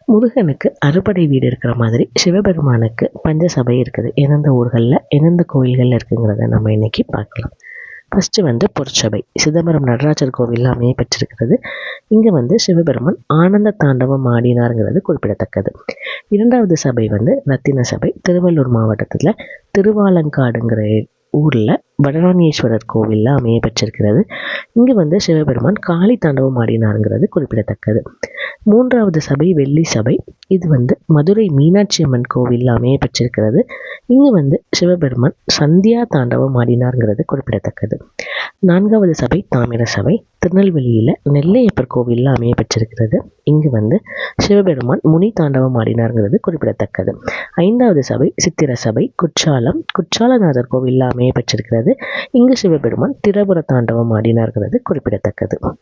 முருகனுக்கு அறுபடை வீடு இருக்கிற மாதிரி சிவபெருமானுக்கு பஞ்சசபை இருக்குது. எந்தெந்த ஊர்களில் எந்தெந்த கோயில்களில் இருக்குங்கிறத நம்ம இன்னைக்கு பார்க்கலாம். ஃபஸ்ட்டு பொற்சபை சிதம்பரம் நடராஜர் கோவிலில் அமைய பெற்றிருக்கிறது. இங்கே சிவபெருமான் ஆனந்த தாண்டவம் ஆடினாருங்கிறது குறிப்பிடத்தக்கது. இரண்டாவது சபை ரத்தின சபை திருவள்ளூர் மாவட்டத்தில் திருவாலங்காடுங்கிற ஊரில் வடராணியேஸ்வரர் கோவிலில் அமைய பெற்றிருக்கிறது. இங்கு சிவபெருமான் காளி தாண்டவம் ஆடினாருங்கிறது குறிப்பிடத்தக்கது. மூன்றாவது சபை வெள்ளி சபை. இது மதுரை மீனாட்சி அம்மன் கோவிலில் அமைய பெற்றிருக்கிறது. இங்கு சிவபெருமான் சந்தியா தாண்டவம் ஆடினாருங்கிறது குறிப்பிடத்தக்கது. நான்காவது சபை தாமிர சபை திருநெல்வேலியில் நெல்லையப்பர் கோவிலில் அமைய பெற்றிருக்கிறது. இங்கு சிவபெருமான் முனி தாண்டவம் ஆடினாருங்கிறது குறிப்பிடத்தக்கது. ஐந்தாவது சபை சித்திர சபை குற்றாலநாதர் கோவிலில் அமைய பெற்றிருக்கிறது. இங்கு சிவபெருமான் திரபுர தாண்டவம் ஆடினாருங்கிறது குறிப்பிடத்தக்கது.